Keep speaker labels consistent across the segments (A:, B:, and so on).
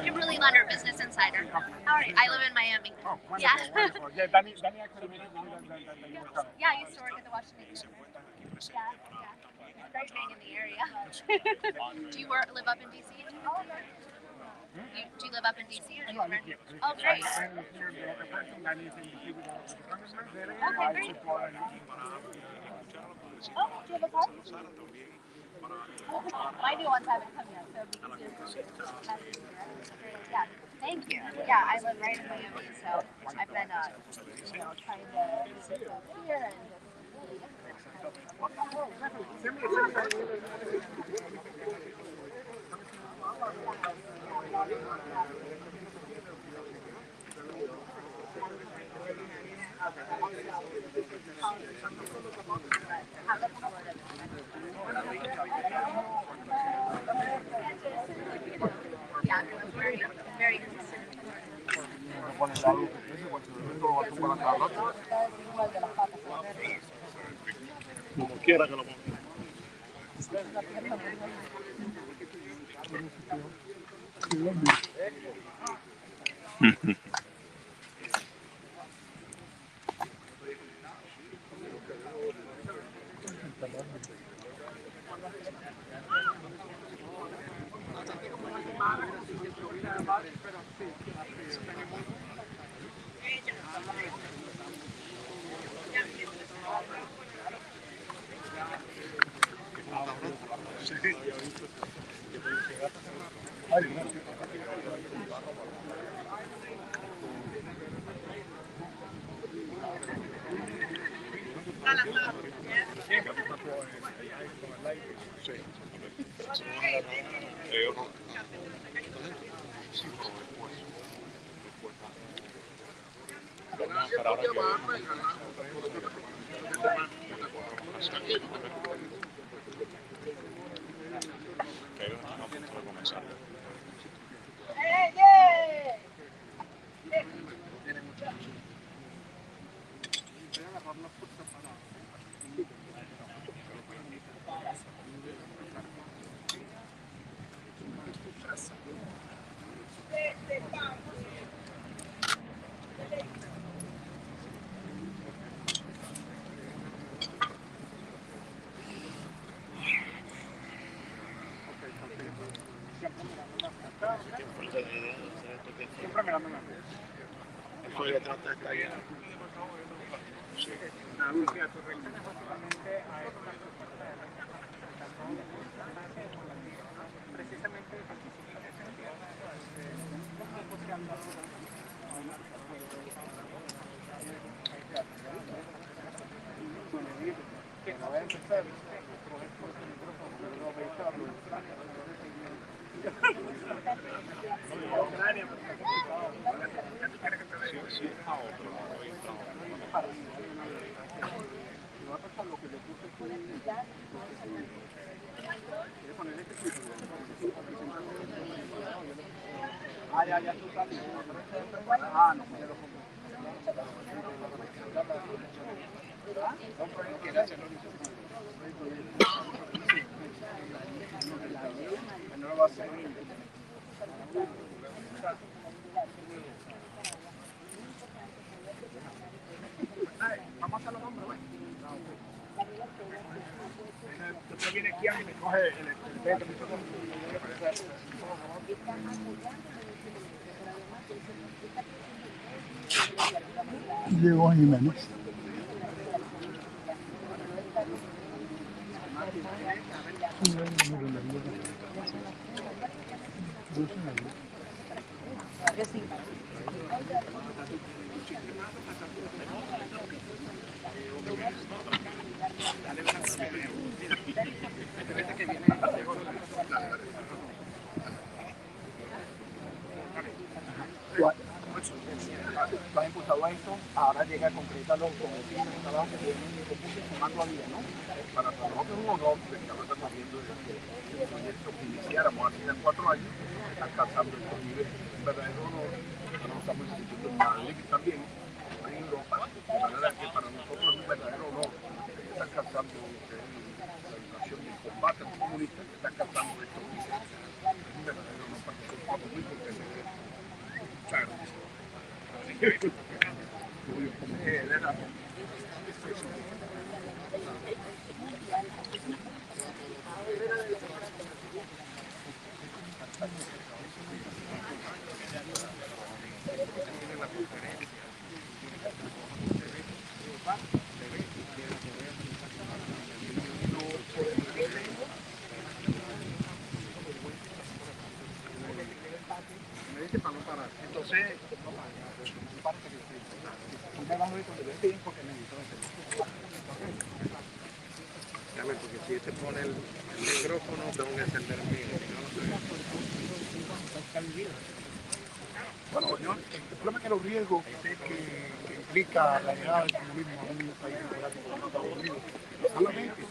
A: Kimberly Leonard, Business Insider. How are you? I live in Miami.
B: Oh, wonderful,
A: Yeah.
B: wonderful. Yeah, Danny actually made it known that you were coming.
A: Yeah, I used to work at the Washington Center. Yeah. Great being in the area. Do you live up in DC? Do you live up in DC or do you live in? Oh, great.
B: I'm here the other person. Danny is in the with the Congressman.
A: Okay, great. Oh, do you have a car? My new ones haven't come yet, so it'll be easier for you. Yeah, thank you. Yeah, I live right in Miami, so I've been, trying to visit up here and yeah, I'm very concerned.
C: Como quiera que lo ponga.
B: siempre mirándome.
C: Eso de trata está lleno.
B: Precisamente que no deben ser ya tú estás. No, yo lo pongo. Vamos a hacer los nombres, güey. Después viene aquí y me coge el dedo.
D: Llegó Gimenez.
B: Tú has impulsado esto, ahora llega a concretarlo con el fin de trabajo que viene sumando a día, ¿no? Para nosotros es un honor que estamos viendo el proyecto que iniciáramos hace 4 años, alcanzando estos niveles. Es un verdadero honor, nosotros estamos insistiendo en la ley también en Europa, de manera que para nosotros es un verdadero honor que se está alcanzando la educación del combate comunista, que está alcanzando estos niveles. Es un verdadero honor para nosotros, estamos muy contentos. Muchas gracias. Para no parar. Entonces, porque si este pone el micrófono, tengo que encender el mío. Bueno, el problema es que los riesgos que implica la llegada del comunismo a un país democrático como Estados Unidos, solamente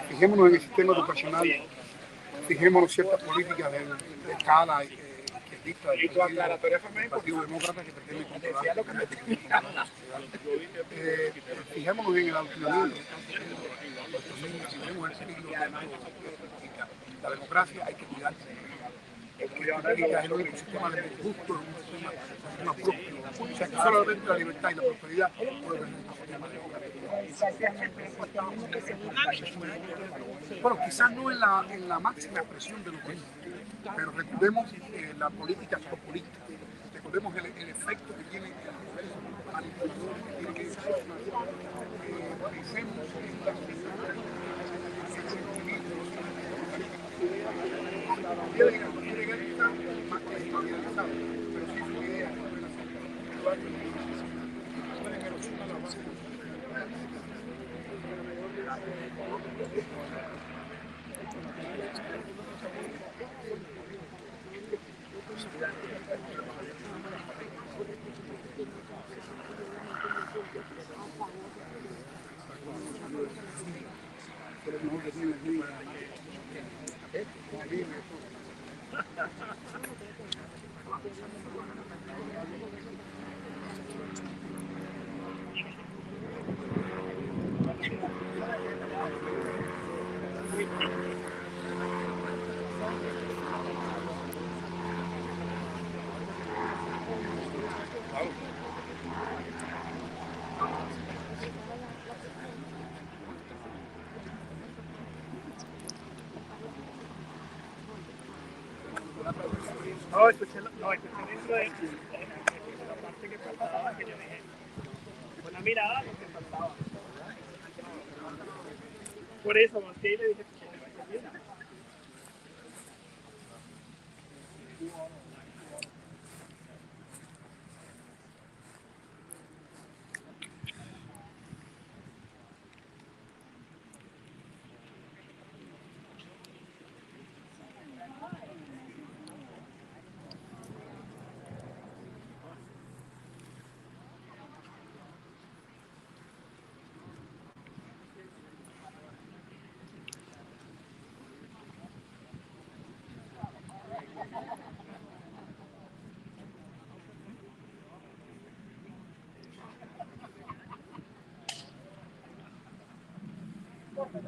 B: fijémonos en el sistema educacional, fijémonos ciertas políticas de escala izquierdista del Partido Demócrata que pretende controlar lo que fijémonos en el adoctrinamiento. Nuestros niños, si vemos el peligro la democracia, hay que cuidarse. La política es el único sistema justo, es un sistema próspero. O sea que solamente la libertad y la prosperidad puede tener un sistema democrático. Bueno, quizás no en la máxima expresión de lo que es, pero recordemos la política populista, recordemos el efecto que tiene el manipulador, que tiene que pensemos en la más que marginalizado, pero sí su idea No, escuché dentro de la parte que faltaba, que yo dije, con la mirada lo que faltaba. Por eso, más que le dije que There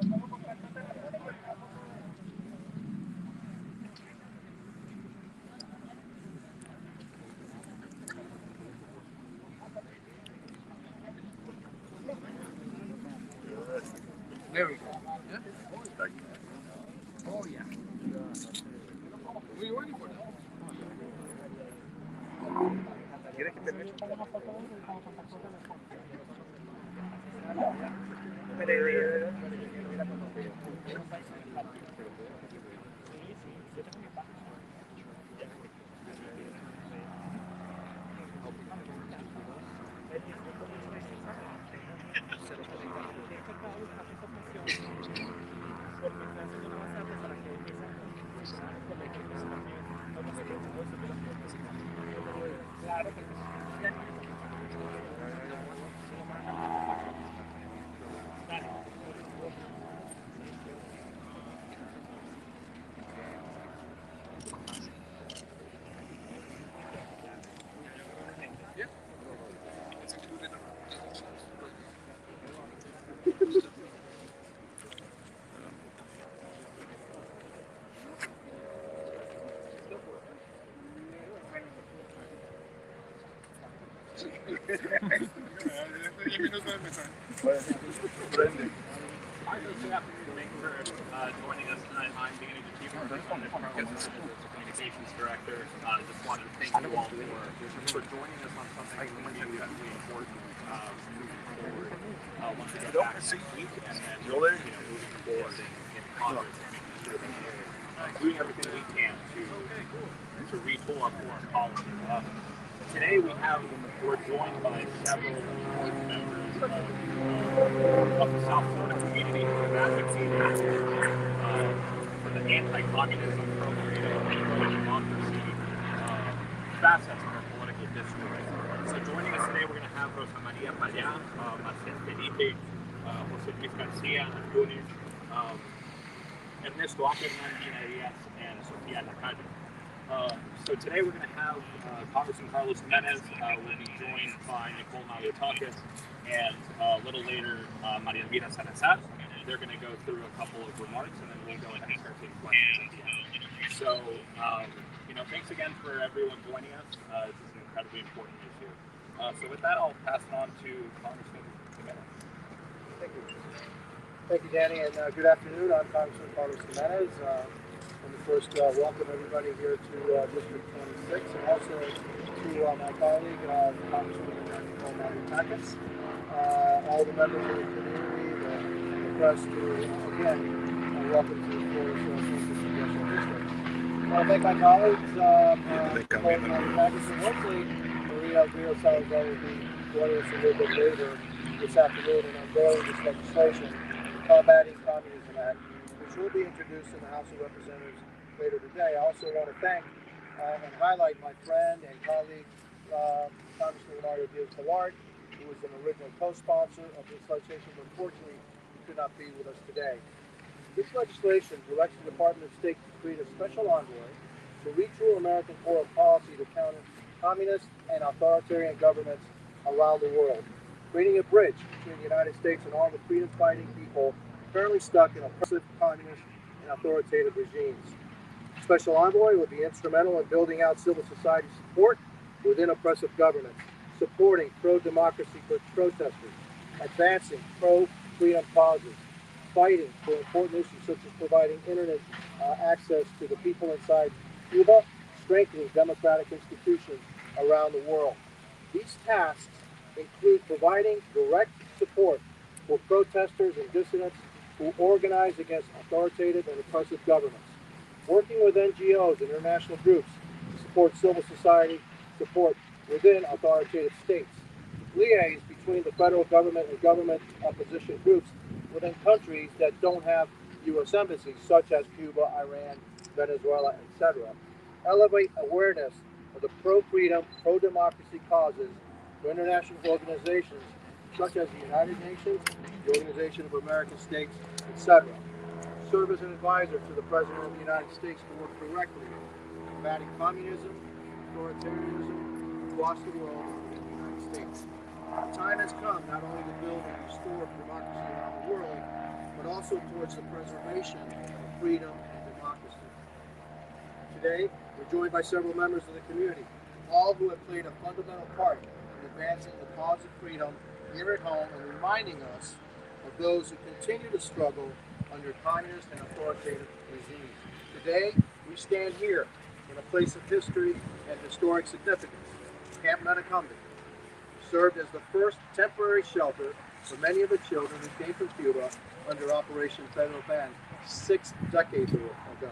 B: we go. Yeah? Oh, yeah. What are you waiting for now? ¿Quieres que te me eche una foto de él?
E: Thanks for joining us tonight. I'm beginning to keep communications director. Just wanted to thank you all for joining us on something incredibly important moving forward. Once we get back next week, and then moving forward in Congress, doing everything we can to retool our foreign policy. Today we're joined by several important members of the South Florida community who have advocated for the anti-communism, pro-freedom, pro-democracy facets of our political discourse. So joining us today, we're going to have Rosa Maria Elvira, Marcel Felipe, José Luis García, Antonio, Ernesto Ackerman, Gina Diaz, and Sofia Lacalle. So today we're going to have Congressman Carlos Gimenez will be joined by Nicole Malliotakis, and a little later Maria Elvira Salazar. They're going to go through a couple of remarks, and then we'll go ahead and start taking questions at the end. So, thanks again for everyone joining us. This is an incredibly important issue. So with that, I'll pass it on to Congressman Gimenez.
F: Thank you. Thank you, Danny, and good afternoon. I'm Congressman Carlos Gimenez. Let me first welcome everybody here to District 26, and also to my colleague, Congresswoman Nicole Malliotakis, all the members of the community, the press, again, welcome to the Florida Congressional District. I want to thank my colleagues, Nicole Malliotakis, and hopefully Maria Elvira Salazar will be joining us a little bit later this afternoon in unveiling this legislation, the Combating Communism Act, which will be introduced in the House of Representatives later today. I also want to thank and highlight my friend and colleague, Congresswoman Maria Elvira Salazar, who was an original co-sponsor of this legislation, but unfortunately could not be with us today. This legislation directs the Department of State to create a special envoy to retool American foreign policy to counter communist and authoritarian governments around the world, creating a bridge between the United States and all the freedom-fighting people currently stuck in oppressive communist and authoritative regimes. Special Envoy would be instrumental in building out civil society support within oppressive governments, supporting pro-democracy protesters, advancing pro-freedom causes, fighting for important issues such as providing internet access to the people inside Cuba, strengthening democratic institutions around the world. These tasks include providing direct support for protesters and dissidents who organize against authoritative and oppressive governments, working with NGOs and international groups to support civil society support within authoritative states, liaise between the federal government and government opposition groups within countries that don't have U.S. embassies, such as Cuba, Iran, Venezuela, etc., elevate awareness of the pro-freedom, pro-democracy causes for international organizations such as the United Nations, the Organization of American States, etc. Serve as an advisor to the President of the United States to work directly in combating communism, authoritarianism across the world and the United States. The time has come not only to build and restore democracy around the world, but also towards the preservation of freedom and democracy. Today, we're joined by several members of the community, all who have played a fundamental part in advancing the cause of freedom here at home and reminding us of those who continue to struggle under communist and authoritative regimes. Today, we stand here in a place of history and historic significance. Camp Matecumbe served as the first temporary shelter for many of the children who came from Cuba under Operation Federal Ban 6 decades ago.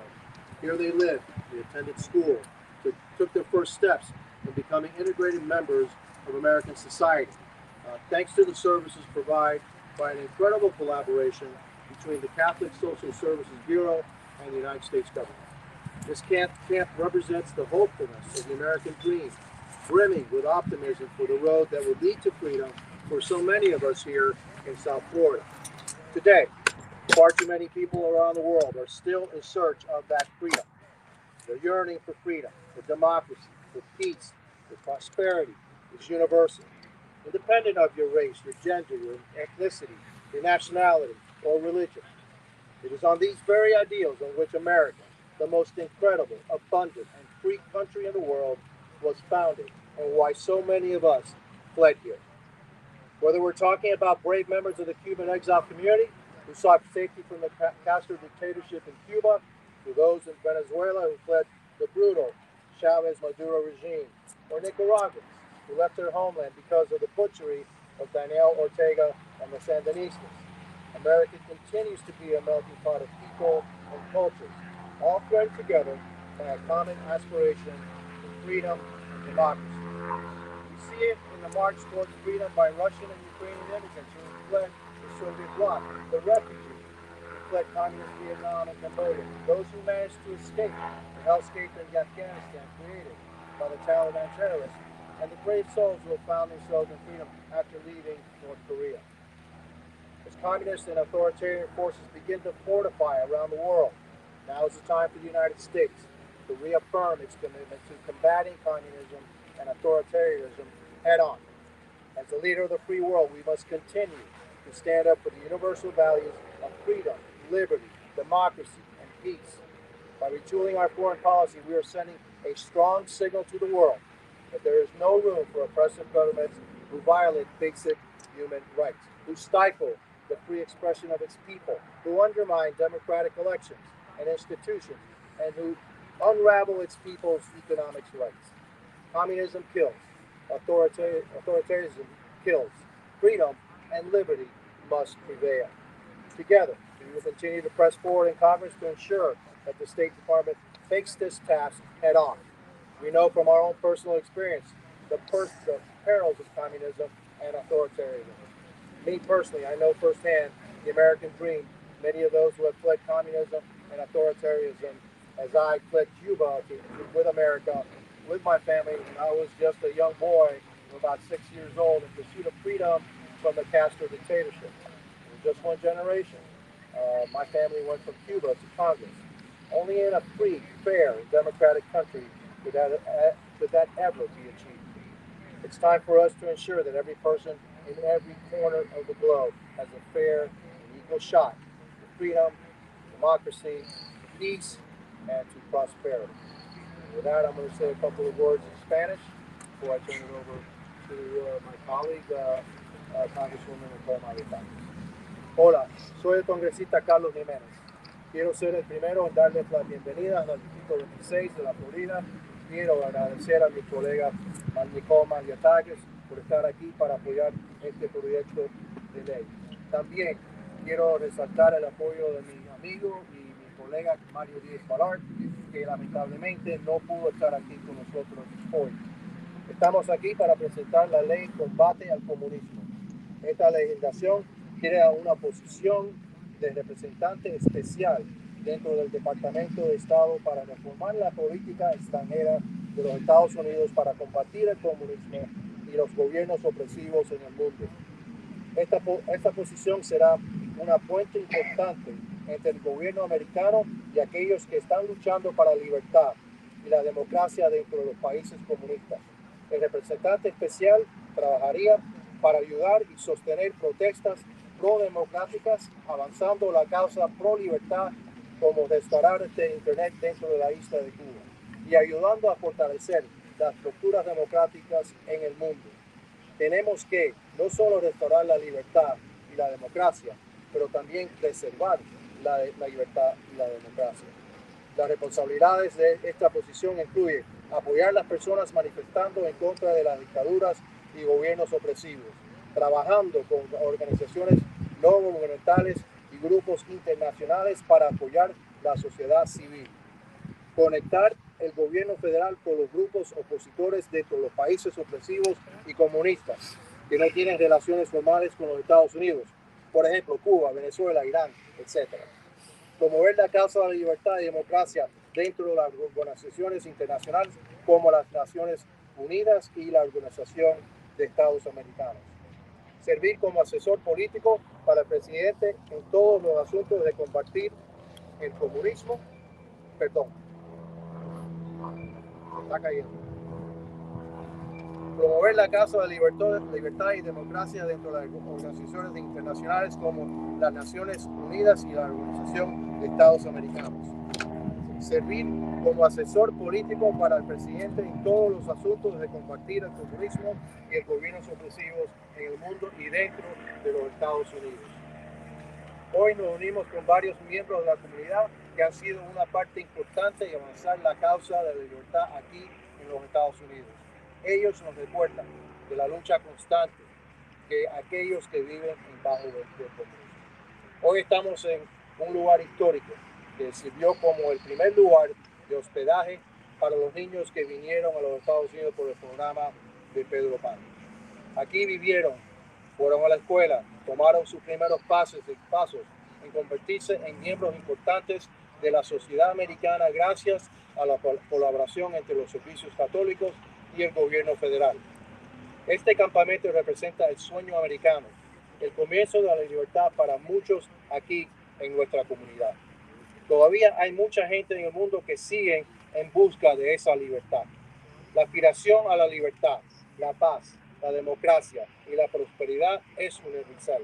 F: Here they lived, they attended school, took their first steps in becoming integrated members of American society. Thanks to the services provided by an incredible collaboration between the Catholic Social Services Bureau and the United States government. This camp represents the hopefulness of the American dream, brimming with optimism for the road that will lead to freedom for so many of us here in South Florida. Today, far too many people around the world are still in search of that freedom. They're yearning for freedom, for democracy, for peace, for prosperity is universal. Independent of your race, your gender, your ethnicity, your nationality, or religion. It is on these very ideals on which America, the most incredible, abundant, and free country in the world, was founded, and why so many of us fled here. Whether we're talking about brave members of the Cuban exile community who sought safety from the Castro dictatorship in Cuba, to those in Venezuela who fled the brutal Chavez Maduro regime, or Nicaraguans who left their homeland because of the butchery of Daniel Ortega and the Sandinistas. America continues to be a melting pot of people and cultures, all threaded together by a common aspiration for freedom and democracy. We see it in the march towards freedom by Russian and Ukrainian immigrants who fled the Soviet bloc, the refugees who fled communist Vietnam and Cambodia, those who managed to escape the hellscape in Afghanistan created by the Taliban terrorists, and the brave souls who have found themselves in freedom after leaving North Korea. As communist and authoritarian forces begin to fortify around the world, now is the time for the United States to reaffirm its commitment to combating communism and authoritarianism head-on. As the leader of the free world, we must continue to stand up for the universal values of freedom, liberty, democracy, and peace. By retooling our foreign policy, we are sending a strong signal to the world that there is no room for oppressive governments who violate basic human rights, who stifle the free expression of its people, who undermine democratic elections and institutions, and who unravel its people's economic rights. Communism kills, authoritarianism kills, freedom and liberty must prevail. Together, we will continue to press forward in Congress to ensure that the State Department takes this task head on. We know from our own personal experience the perils of communism and authoritarianism. Me personally, I know firsthand the American dream. Many of those who have fled communism and authoritarianism, as I fled Cuba with America, with my family when I was just a young boy, about 6 years old, in pursuit of freedom from the Castro dictatorship. In just one generation, my family went from Cuba to Congress. Only in a free, fair, and democratic country could that ever be achieved. It's time for us to ensure that every person in every corner of the globe has a fair and equal shot to freedom, democracy, peace, and to prosperity. And with that, I'm going to say a couple of words in Spanish before I turn it over to my colleague, Congresswoman Nicole Malliotakis. Hola, soy el congresista Carlos Gimenez. Quiero ser el primero en darles la bienvenida al Distrito 26 de la Florida. Quiero agradecer a mi colega Nicole Malliotakis por estar aquí para apoyar este proyecto de ley. También quiero resaltar el apoyo de mi amigo y mi colega Mario Elvira, que lamentablemente no pudo estar aquí con nosotros hoy. Estamos aquí para presentar la ley Combate al Comunismo. Esta legislación crea una posición de representante especial dentro del Departamento de Estado para reformar la política extranjera de los Estados Unidos para combatir el comunismo y los gobiernos opresivos en el mundo. Esta posición será una puente importante entre el gobierno americano y aquellos que están luchando para la libertad y la democracia dentro de los países comunistas. El representante especial trabajaría para ayudar y sostener protestas pro-democráticas, avanzando la causa pro-libertad como restaurantes de Internet dentro de la isla de Cuba y ayudando a fortalecer las estructuras democráticas en el mundo. Tenemos que no solo restaurar la libertad y la democracia, pero también preservar la libertad y la democracia. Las responsabilidades de esta posición incluyen apoyar a las personas manifestando en contra de las dictaduras y gobiernos opresivos, trabajando con organizaciones no gubernamentales y grupos internacionales para apoyar la sociedad civil, conectar el gobierno federal con los grupos opositores dentro de los países opresivos y comunistas que no tienen relaciones formales con los Estados Unidos, por ejemplo, Cuba, Venezuela, Irán, etc. Promover la causa de la libertad y democracia dentro de las organizaciones internacionales como las Naciones Unidas y la Organización de Estados Americanos. Servir como asesor político para el presidente en todos los asuntos de combatir el comunismo. Está cayendo. Promover la causa de libertad y democracia dentro de las organizaciones internacionales como las Naciones Unidas y la Organización de Estados Americanos. Servir como asesor político para el presidente en todos los asuntos de combatir el comunismo y el gobiernos opresivos en el mundo y dentro de los Estados Unidos. Hoy nos unimos con varios miembros de la comunidad que han sido una parte importante de avanzar la causa de la libertad aquí en los Estados Unidos. Ellos nos recuerdan de la lucha constante que aquellos que viven bajo del comunismo. Hoy estamos en un lugar histórico que sirvió como el primer lugar de hospedaje para los niños que vinieron a los Estados Unidos por el programa de Pedro Pan. Aquí vivieron, fueron a la escuela, tomaron sus primeros pasos en convertirse en miembros importantes de la sociedad americana gracias a la colaboración entre los servicios católicos y el gobierno federal. Este campamento representa el sueño americano, el comienzo de la libertad para muchos aquí en nuestra comunidad. Todavía hay mucha gente en el mundo que sigue en busca de esa libertad. La aspiración a la libertad, la paz, la democracia y la prosperidad es universal.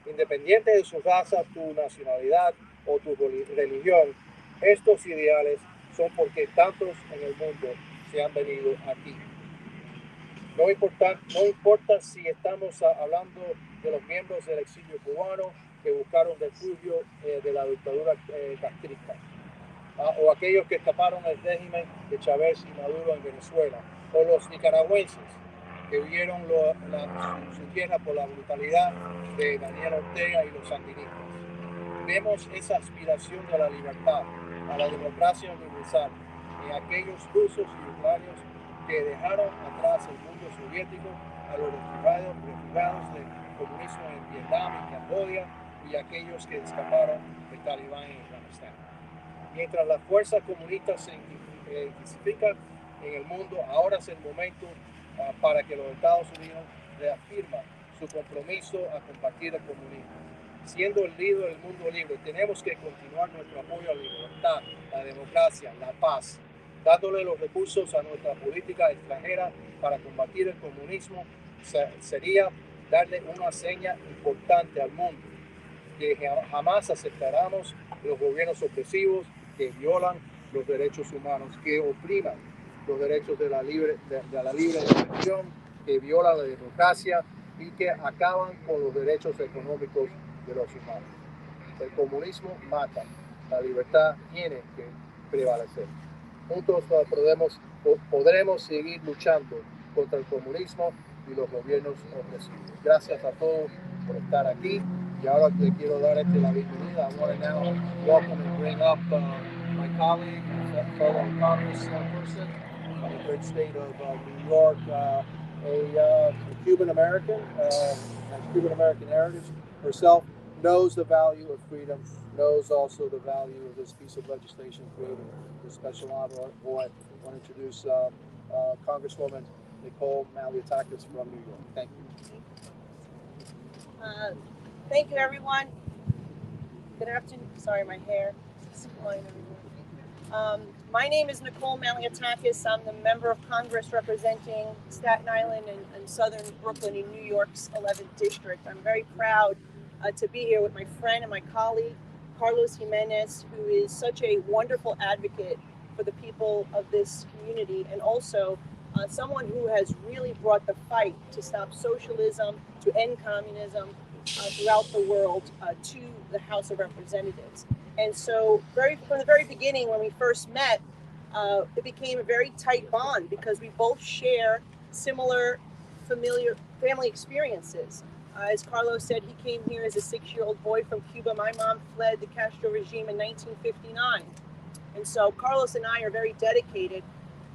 F: Independiente de su raza, tu nacionalidad o tu religión, estos ideales son porque tantos en el mundo se han venido aquí. No importa si estamos hablando de los miembros del exilio cubano que buscaron refugio de la dictadura castrista, o aquellos que escaparon del régimen de Chávez y Maduro en Venezuela, o los nicaragüenses que huyeron su tierra por la brutalidad de Daniel Ortega y los sandinistas. Vemos esa aspiración de la libertad, a la democracia universal, en aquellos rusos y ucranianos que dejaron atrás el mundo soviético, a los refugiados del comunismo en Vietnam y Camboya y aquellos que escaparon del Talibán en Afganistán. Mientras las fuerzas comunistas se intensifican en el mundo, ahora es el momento para que los Estados Unidos reafirmen su compromiso a combatir el comunismo. Siendo el líder del mundo libre, tenemos que continuar nuestro apoyo a la libertad, la democracia, la paz, dándole los recursos a nuestra política extranjera para combatir el comunismo. Sería darle una seña importante al mundo, que jamás aceptaremos los gobiernos opresivos que violan los derechos humanos, que opriman los derechos de la libre expresión, que violan la democracia y que acaban con los derechos económicos de los humanos. El comunismo mata, la libertad tiene que prevalecer. Juntos podremos seguir luchando contra el comunismo y los gobiernos opresivos. Gracias a todos por estar aquí. Y ahora le quiero dar la bienvenida. I want to now welcome and bring up my colleague, fellow Congress person from the great state of New York, a Cuban American, Cuban American heritage herself, knows the value of freedom, knows also the value of this piece of legislation creating the special honor. I want to introduce Congresswoman Nicole Malliotakis from New York. Thank you.
G: Thank you, everyone. Good afternoon. Sorry, my hair is flying everywhere. My name is Nicole Malliotakis. I'm the member of Congress representing Staten Island and southern Brooklyn in New York's 11th district. I'm very proud to be here with my friend and my colleague, Carlos Gimenez, who is such a wonderful advocate for the people of this community, and also someone who has really brought the fight to stop socialism, to end communism throughout the world to the House of Representatives. And so from the very beginning, when we first met, it became a very tight bond because we both share similar familiar family experiences. As Carlos said, he came here as a 6-year-old boy from Cuba. My mom fled the Castro regime in 1959. And so Carlos and I are very dedicated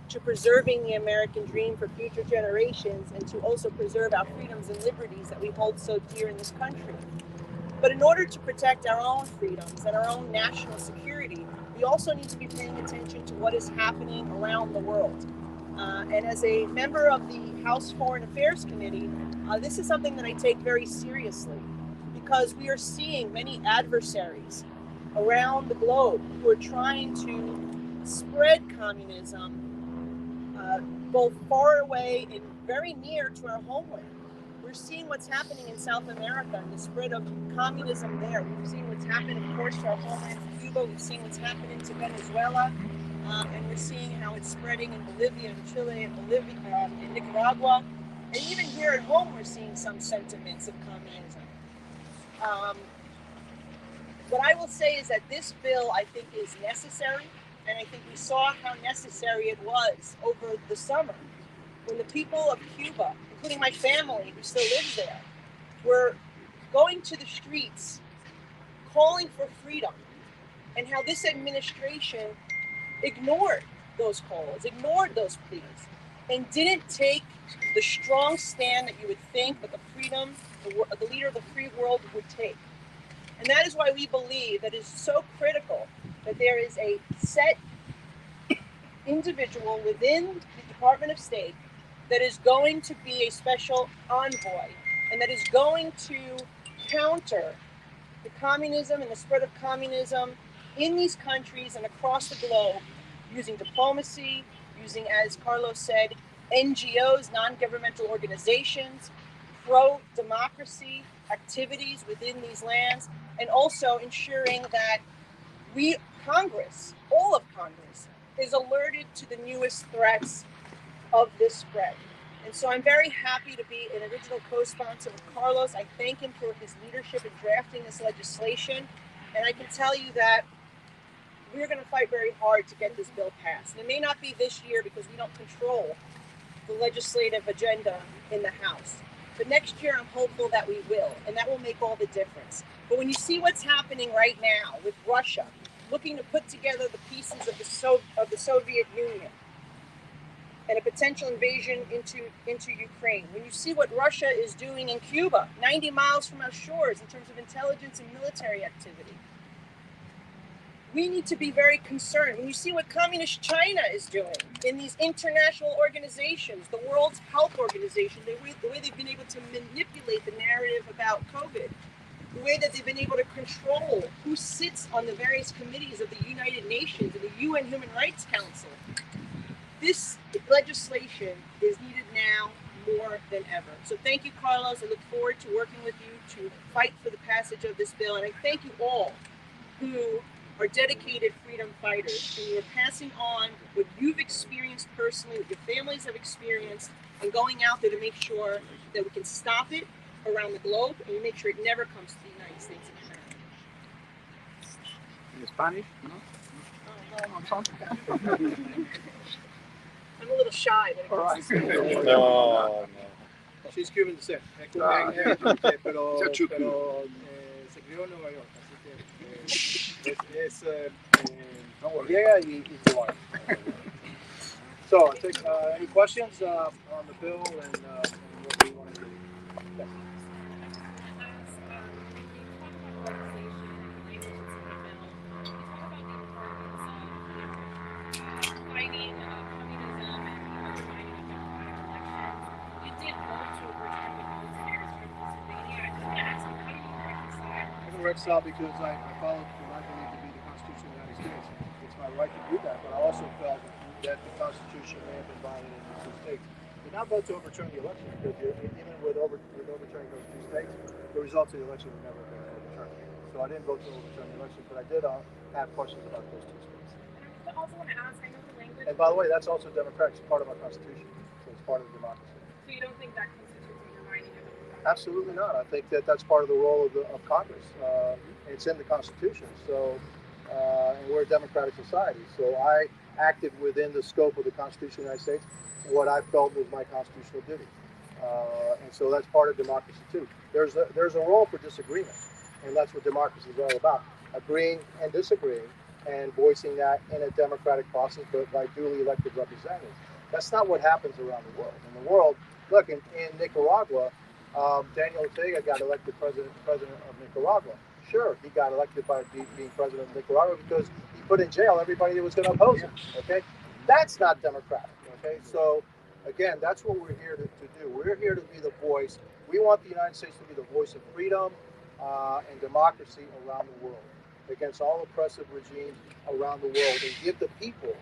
G: to preserving the American dream for future generations and to also preserve our freedoms and liberties that we hold so dear in this country. But in order to protect our own freedoms and our own national security, we also need to be paying attention to what is happening around the world. And as a member of the House Foreign Affairs Committee, this is something that I take very seriously because we are seeing many adversaries around the globe who are trying to spread communism both far away and very near to our homeland. We're seeing what's happening in South America and the spread of communism there. We've seen what's happened, of course, to our homeland Cuba. We've seen what's happening to Venezuela. And we're seeing how it's spreading in Bolivia and Chile and in Nicaragua. And even here at home, we're seeing some sentiments of communism. What I will say is that this bill, I think, is necessary. And I think we saw how necessary it was over the summer when the people of Cuba, including my family who still lives there, were going to the streets calling for freedom, and how this administration ignored those calls, ignored those pleas, and didn't take the strong stand that you would think that the leader of the free world would take. And that is why we believe that it is so critical that there is a set individual within the Department of State that is going to be a special envoy and that is going to counter the communism and the spread of communism in these countries and across the globe using diplomacy, using, as Carlos said, NGOs, non-governmental organizations, pro-democracy activities within these lands, and also ensuring that Congress, all of Congress, is alerted to the newest threats of this spread. And so I'm very happy to be an original co-sponsor with Carlos. I thank him for his leadership in drafting this legislation. And I can tell you that we're going to fight very hard to get this bill passed. And it may not be this year because we don't control the legislative agenda in the House. But next year, I'm hopeful that we will, and that will make all the difference. But when you see what's happening right now with Russia, looking to put together the pieces of the Soviet Union and a potential invasion into Ukraine, when you see what Russia is doing in Cuba, 90 miles from our shores in terms of intelligence and military activity, we need to be very concerned. When you see what Communist China is doing in these international organizations, the World Health Organization, the way they've been able to manipulate the narrative about COVID, the way that they've been able to control who sits on the various committees of the United Nations and the UN Human Rights Council, this legislation is needed now more than ever. So thank you, Carlos. I look forward to working with you to fight for the passage of this bill. And I thank you all who are dedicated freedom fighters, and you're passing on what you've experienced personally, what your families have experienced, and going out there to make sure that we can stop it around the globe, and we make sure it never comes to the United States of America.
B: In Spanish? No,
G: I'm a little shy when it comes to Spanish.
C: No.
F: She's Cuban descent. Pero se crió en Nueva York, así que es griega y cubana. So, any questions on the bill and what we want to do? Yes.
H: Fighting communism and undermining elections. You did vote to overturn the votes in Harrisburg, Pennsylvania. I just want to ask you, how do you reconcile?
F: I can reconcile because I followed what I believe to be the Constitution of the United States. It's my right to do that, but I also felt that the Constitution may have been violated in the 2 states. Did not vote to overturn the election because even with overturning those 2 states, there results of the election were never going to overturn. So I didn't vote to overturn the election, but I did have questions about those two states.
H: I also want to ask, I know the language.
F: And by the way, that's also Democratic. It's part of our Constitution. So it's part of democracy.
H: So you don't think that constitutes undermining of democracy?
F: Absolutely not. I think that that's part of the role of Congress. It's in the Constitution. So, and we're a democratic society. So I acted within the scope of the Constitution of the United States, what I felt was my constitutional duty. And so that's part of democracy too. There's a role for disagreement, and that's what democracy is all about: agreeing and disagreeing, and voicing that in a democratic process, but by duly elected representatives. That's not what happens around the world. In the world, look, in Nicaragua, Daniel Ortega got elected president of Nicaragua. Sure, he got elected by being president of Nicaragua because he put in jail everybody that was going to oppose him. Okay, that's not democratic. Okay, so again, that's what we're here to do. We're here to be the voice. We want the United States to be the voice of freedom and democracy around the world, against all oppressive regimes around the world, and give the people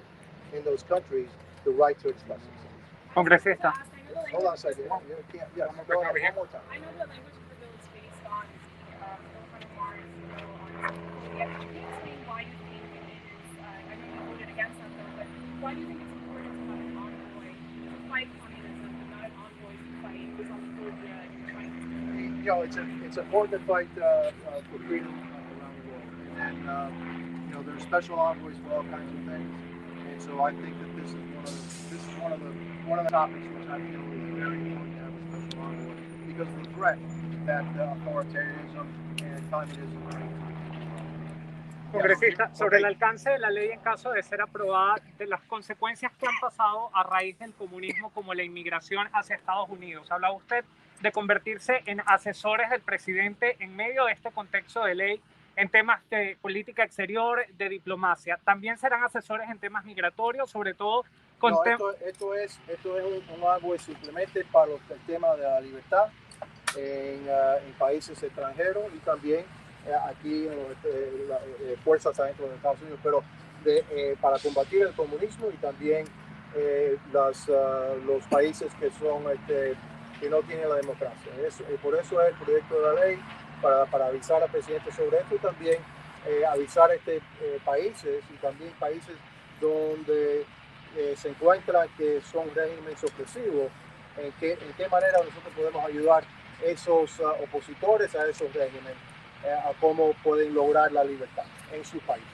F: in those countries the right to express themselves.
I: Congresista.
F: Hold on a second. You can't, yes, go ahead, one more time.
H: I know the language of the bill is based on Ilhan Omar's bill on Somalia. Can you explain why you think it is, I know you voted against that bill, but why do you think it's important to have an envoy to fight communism, but not an envoy to fight Islamophobia and China?
F: You know, it's important to fight for freedom around the world. And, you know, there's special envoys for all kinds of things. And so I think that this is one of the topics which I feel is very important to have a special envoy, because of the threat that authoritarianism and communism bring.
I: Congresista, sobre el alcance de la ley en caso de ser aprobada, de las consecuencias que han pasado a raíz del comunismo, como la inmigración hacia Estados Unidos. Hablaba usted de convertirse en asesores del presidente en medio de este contexto de ley en temas de política exterior, de diplomacia. También serán asesores en temas migratorios, sobre todo con
F: esto es un envoy simplemente para el tema de la libertad en países extranjeros y también aquí en las fuerzas adentro de Estados Unidos, pero para combatir el comunismo y también los países que son que no tienen la democracia. Por eso es el proyecto de la ley, para avisar al presidente sobre esto, y también avisar a países y también países donde se encuentran que son regímenes opresivos, en qué manera nosotros podemos ayudar a esos opositores a esos regímenes a cómo pueden lograr la libertad en su país.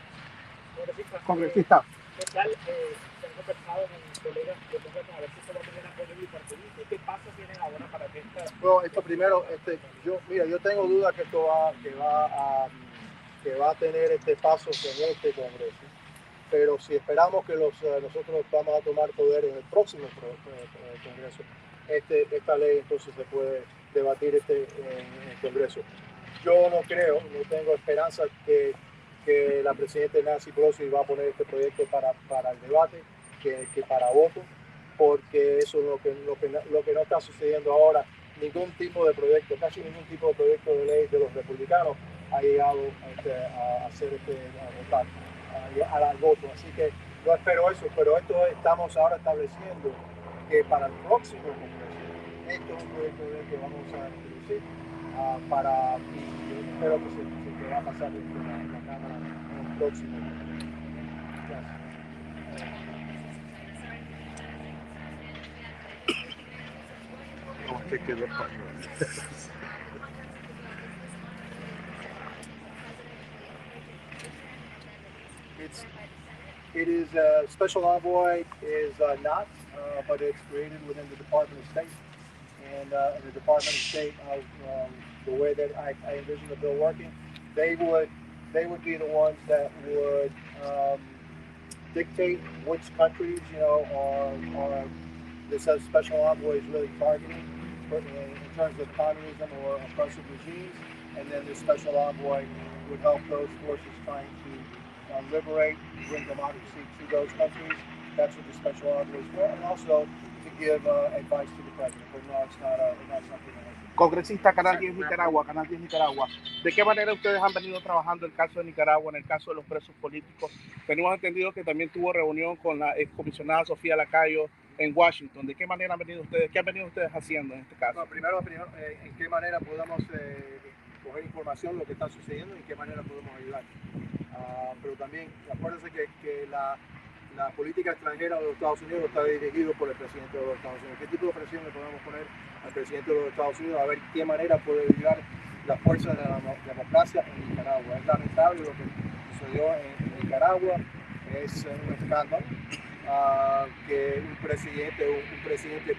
I: Congresista.
J: ¿Qué tal? Se han conversado con colegas de Congress a ver si se va a tener apoyo bipartidista y qué pasos tienen ahora para que esta...
F: Bueno, esto primero, yo tengo duda que esto va a tener pasos en este Congreso, pero si esperamos que nosotros vamos a tomar poder en el próximo Congreso, esta ley entonces se puede debatir en el Congreso. Yo no tengo esperanza que la presidenta Nancy Pelosi va a poner este proyecto para el debate, que para voto, porque eso es lo que no está sucediendo ahora. Ningún tipo de proyecto, casi ningún tipo de proyecto de ley de los republicanos ha llegado a votar, al voto. Así que no espero eso, pero estamos ahora estableciendo que para el próximo Congreso, esto es un proyecto de ley que vamos a introducir y espero que se va a pasar en la Cámara en el próximo Congreso. Gracias. It is a special envoy is not, but it's created within the Department of State, and the Department of State, the way that I envision the bill working, they would be the ones that would dictate which countries, are this special envoy is really targeting in terms of communism or oppressive regimes, and then the special envoy would help those forces trying to liberate, bring democracy to those countries. That's what the special envoy is for, and also to give advice to the president. But no, it's not something that
K: Congresista, Canal 10 Nicaragua, Canal 10 Nicaragua. ¿De qué manera ustedes han venido trabajando el caso de Nicaragua, en el caso de los presos políticos? Tenemos entendido que también tuvo reunión con la excomisionada Sofía Lacayo en Washington. ¿De qué manera han venido ustedes? ¿Qué han venido ustedes haciendo en este caso?
F: No, primero, ¿en qué manera podemos coger información de lo que está sucediendo y en qué manera podemos ayudar. Pero también acuérdense que la política extranjera de los Estados Unidos está dirigido por el presidente de los Estados Unidos. ¿Qué tipo de presión le podemos poner al presidente de los Estados Unidos a ver qué manera puede ayudar la fuerza de la democracia en Nicaragua? Es lamentable lo que sucedió en Nicaragua, es un escándalo que un presidente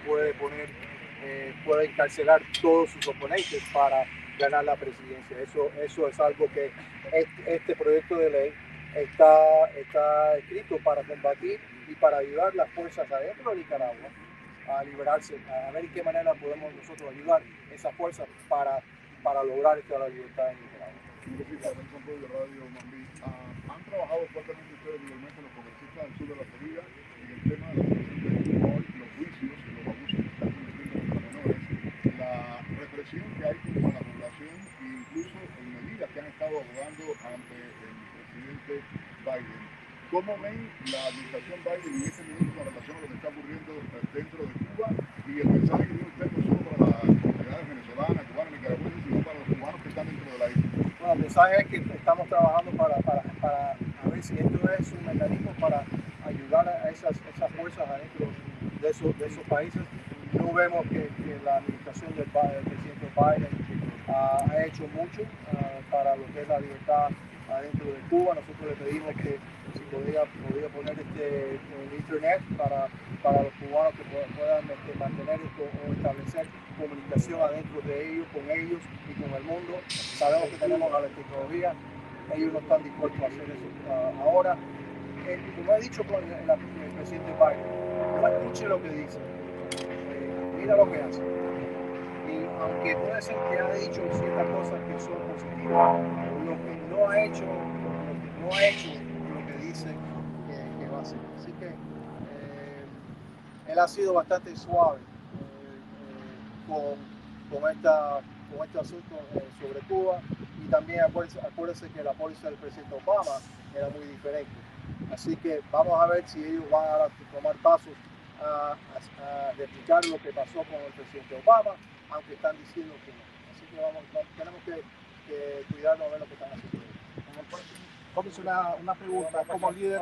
F: puede encarcelar todos sus oponentes para ganar la presidencia. Eso es algo que este proyecto de ley está escrito para combatir y para ayudar las fuerzas adentro de Nicaragua a liberarse, a ver en qué manera podemos nosotros ayudar esas fuerzas para lograr la libertad en Nicaragua.
D: Han trabajado fuertemente ustedes igualmente los congresistas del sur de la Florida en el tema de la protección del alcohol, los juicios y los abusos que están cometiendo contra menores, la represión que hay contra la población e incluso en medidas que han estado abogando ante el presidente Biden. ¿Cómo ven la administración Biden en este momento con relación a lo que está ocurriendo dentro de Cuba y el mensaje que tiene usted no solo para las comunidades venezolanas, cubanas, nicaragüenses, sino para los cubanos que están dentro de la isla?
F: Bueno, el mensaje es que estamos trabajando para ver si esto es un mecanismo para ayudar a esas fuerzas adentro de esos países. No vemos que la administración del presidente Biden ha hecho mucho para lo que es la libertad adentro de Cuba. Nosotros le pedimos que si podía poner en internet para los cubanos que puedan mantener esto o establecer comunicación adentro de ellos, con ellos y con el mundo. Sabemos que tenemos la tecnología, ellos no están dispuestos a hacer eso ahora. Como he dicho con el presidente Biden, no escuche lo que dice, mira lo que hace. Y aunque puede ser que ha dicho ciertas cosas que son positivas, lo que no ha hecho lo que dice que va a hacer. Así que él ha sido bastante suave con este asunto sobre Cuba, y también acuérdense que la póliza del presidente Obama era muy diferente. Así que vamos a ver si ellos van a tomar pasos a replicar lo que pasó con el presidente Obama, aunque están diciendo que no. Así que tenemos que cuidarnos a ver lo que están haciendo.
B: Como es una pregunta, como líder.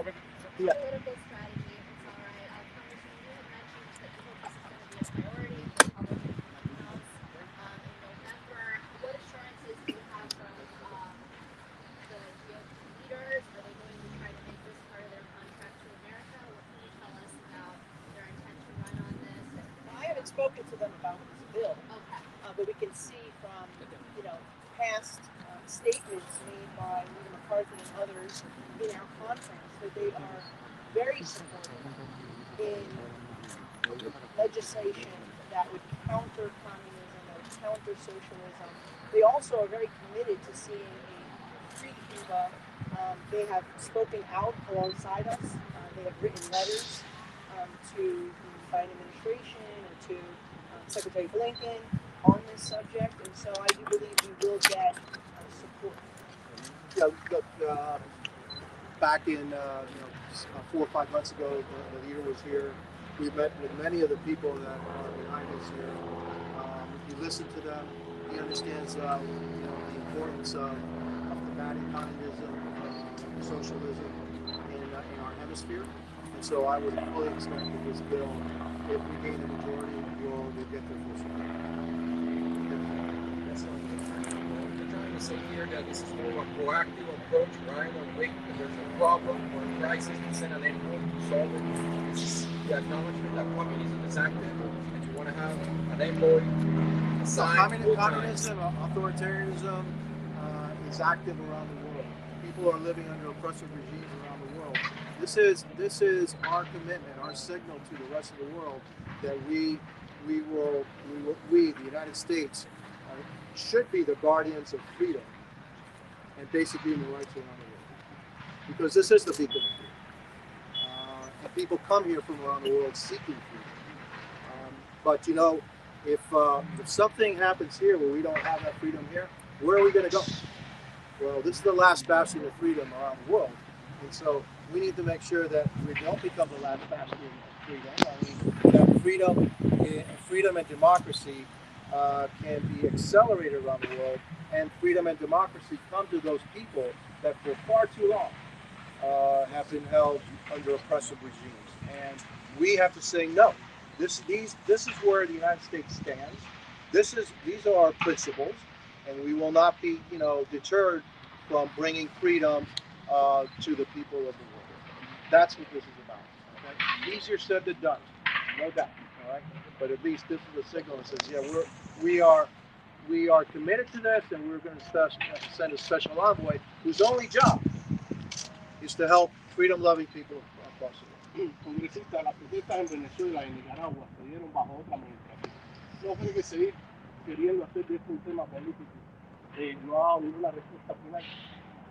G: Spoken to them about this bill, but we can see from past statements made by Leader McCarthy and others in our conference that they are very supportive in legislation that would counter communism, that would counter socialism. They also are very committed to seeing a free Cuba. They have spoken out alongside us. They have written letters to the Biden administration and to Secretary Blinken on this subject, and so I do believe we will get support.
F: Yeah, back in 4 or 5 months ago, the leader was here. We met with many of the people that are behind us here. If you listen to them, he understands the importance of combating communism, socialism in our hemisphere. And so I would fully expect that this bill, if we gain a majority, will get their full support.
L: You're trying to say here that this is more of a proactive approach, right? When there's a problem or a crisis, you send an envoy to solve it. This is the acknowledgement that communism is active, and you want to have an envoy assigned.
F: Communism, authoritarianism is active around the world. People are living under oppressive regimes around the world. This is our commitment, our signal to the rest of the world that we, the United States, should be the guardians of freedom and basic human rights around the world. Because this is the beacon of freedom. And people come here from around the world seeking freedom. But if something happens here where we don't have that freedom here, where are we going to go? Well, this is the last bastion of freedom around the world. And so we need to make sure that we don't become the last bastion of freedom. I mean, that freedom and democracy can be accelerated around the world, and freedom and democracy come to those people that for far too long have been held under oppressive regimes. And we have to say no. This is where the United States stands. These are our principles, and we will not be, deterred from bringing freedom to the people of the world. That's what this is about. Okay? Easier said than done, no doubt. All right, but at least this is a signal that says, yeah, we are committed to this, and we're going to send a special envoy whose only job is to help freedom-loving people across the world.
K: Congresista, las protestas en Venezuela y en Nicaragua se dieron bajo otra administración. No creo que seguir queriendo hacer de esto un tema político no ha dado ninguna respuesta final.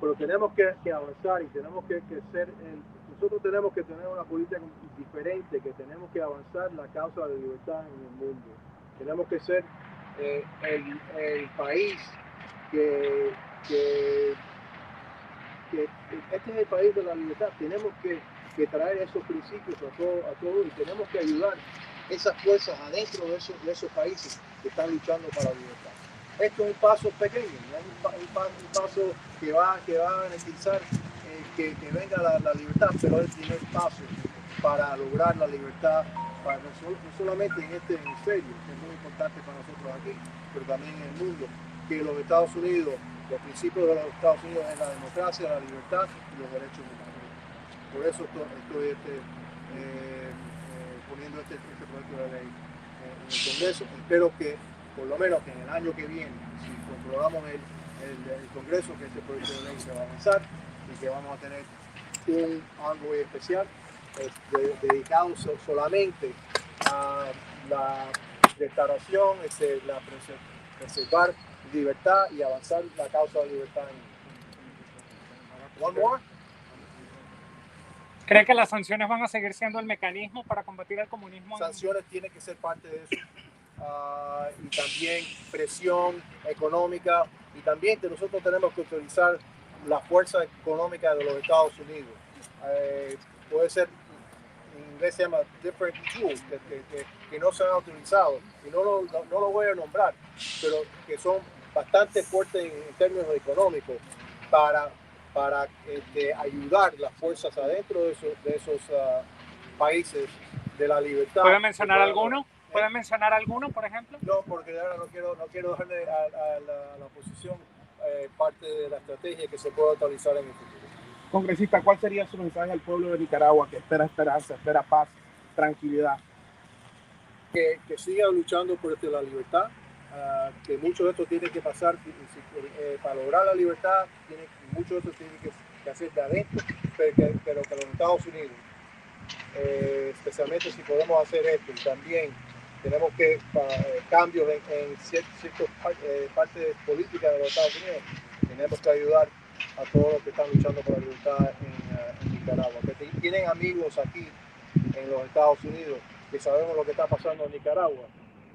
F: Pero tenemos que avanzar y tenemos que ser, nosotros tenemos que tener una política diferente, que tenemos que avanzar la causa de la libertad en el mundo. Tenemos que ser el país que este es el país de la libertad. Tenemos que traer esos principios a todos y tenemos que ayudar esas fuerzas adentro de esos países que están luchando para la libertad. Esto es un paso pequeño, no es un paso que va a garantizar que venga la libertad, pero es el primer paso para lograr la libertad, no solamente en este hemisferio, que es muy importante para nosotros aquí, pero también en el mundo, que los Estados Unidos, los principios de los Estados Unidos es la democracia, la libertad y los derechos humanos. Por eso estoy poniendo este proyecto de ley en el Congreso. Espero que por lo menos que en el año que viene, si comprobamos el Congreso, que este proyecto de ley se va a avanzar y que vamos a tener un envoy especial dedicado solamente a la restauración, la preservar libertad y avanzar la causa de libertad. One more.
I: ¿Cree que las sanciones van a seguir siendo el mecanismo para combatir el comunismo?
F: Sanciones tienen que ser parte de eso. Y también presión económica, y también que nosotros tenemos que utilizar la fuerza económica de los Estados Unidos. Puede ser, en inglés se llama different tools, que no se han utilizado, y no lo voy a nombrar, pero que son bastante fuertes en términos económicos para ayudar las fuerzas adentro de esos países de la libertad.
I: ¿Puede mencionar alguno? ¿Puede mencionar alguno, por ejemplo?
F: No, porque ahora no quiero dejarle a la oposición parte de la estrategia que se pueda actualizar en el futuro.
K: Congresista, ¿cuál sería su mensaje al pueblo de Nicaragua que espera esperanza, espera paz, tranquilidad?
F: Que siga luchando por la libertad, que mucho de esto tiene que pasar para lograr la libertad, mucho de esto tiene que hacer de adentro, pero que los Estados Unidos, especialmente si podemos hacer esto, y también tenemos que cambios en ciertas partes políticas de los Estados Unidos, tenemos que ayudar a todos los que están luchando por la libertad en Nicaragua, que tienen amigos aquí en los Estados Unidos, que sabemos lo que está pasando en Nicaragua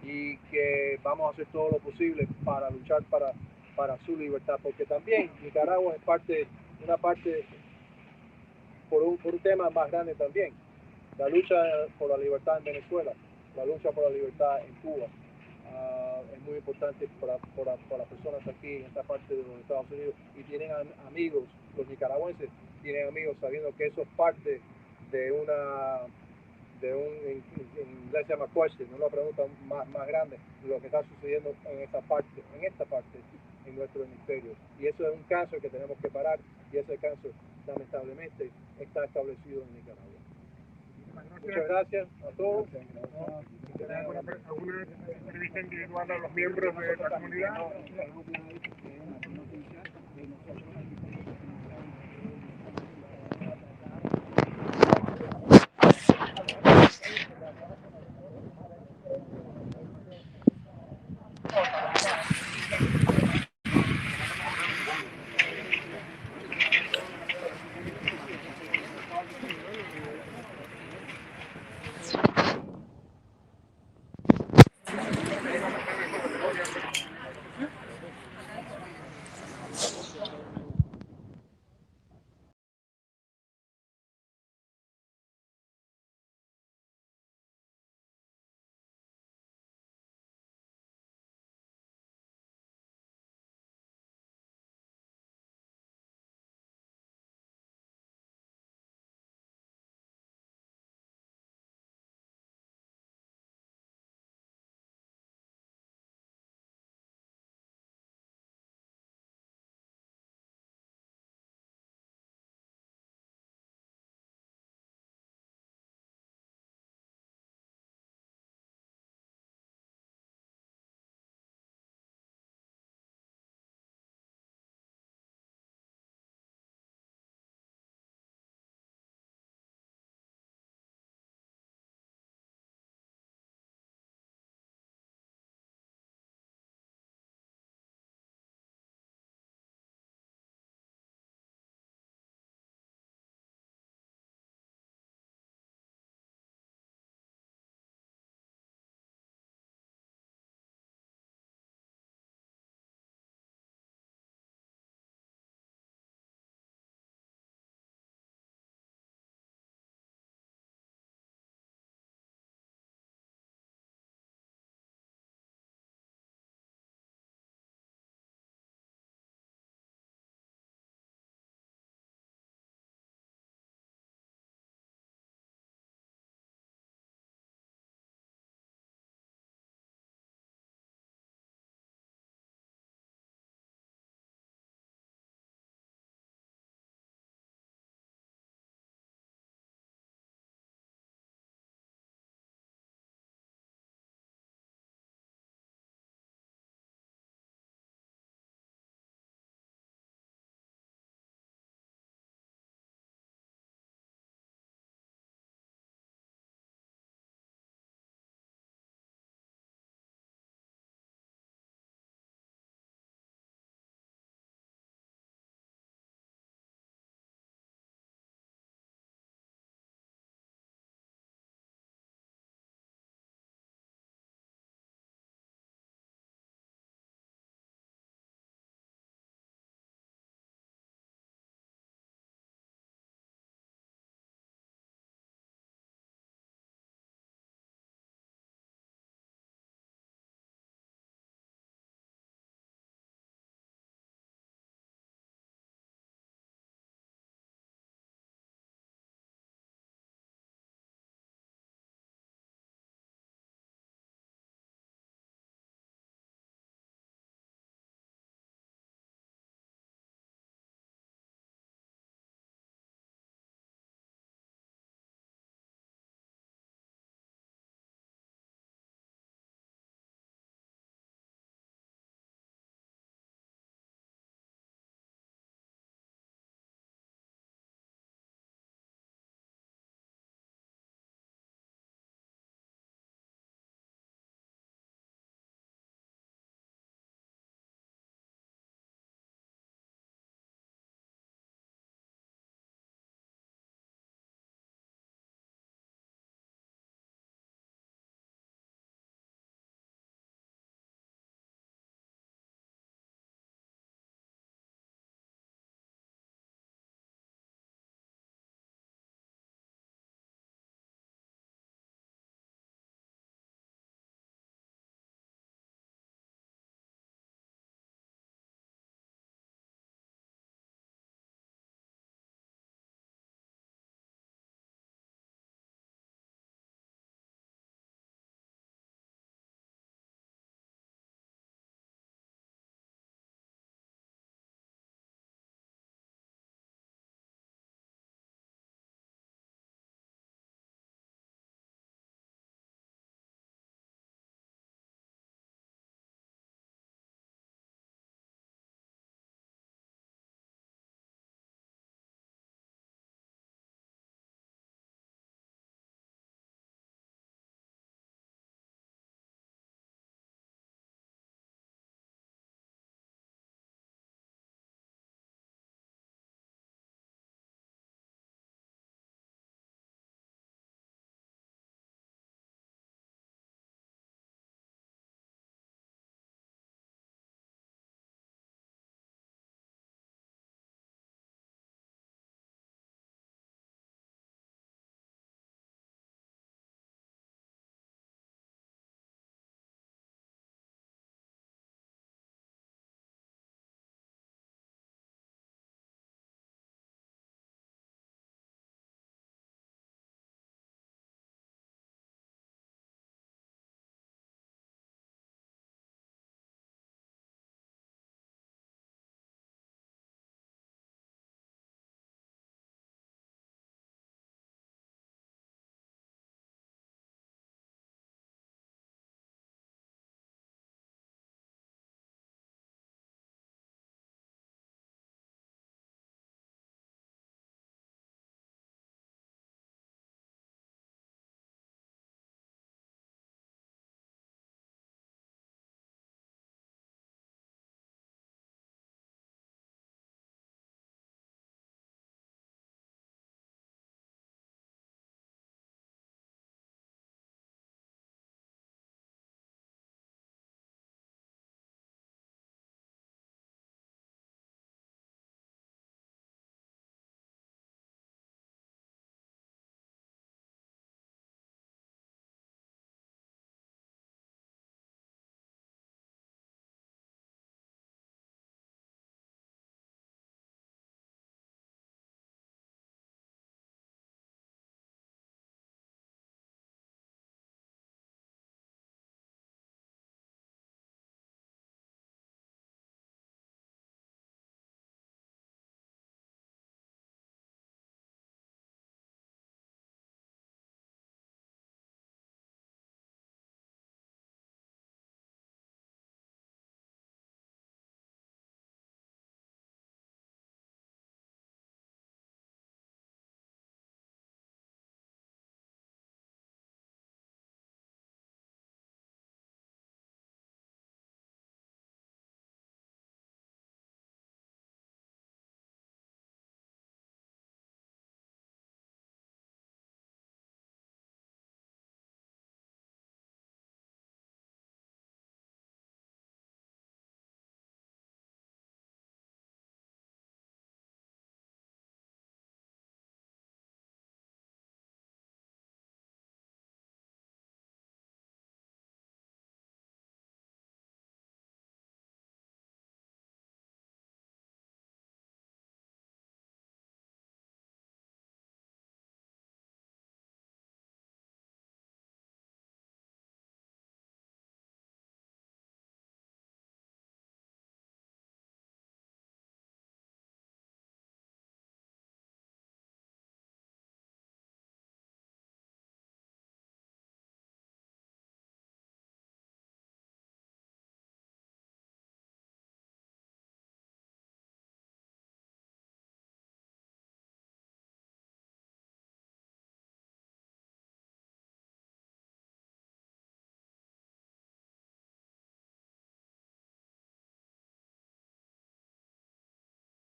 F: y que vamos a hacer todo lo posible para luchar para su libertad, porque también Nicaragua es una parte por un tema más grande también, la lucha por la libertad en Venezuela, la lucha por la libertad en Cuba. Es muy importante para las personas aquí en esta parte de los Estados Unidos, y tienen amigos, los nicaragüenses tienen amigos sabiendo que eso es parte de un en inglés se llama question, una pregunta más grande de lo que está sucediendo en esta parte en nuestro hemisferio, y eso es un cáncer que tenemos que parar, y ese cáncer lamentablemente está establecido en Nicaragua. Muchas gracias a todos.
D: ¿Alguna entrevista individual a los miembros de la comunidad?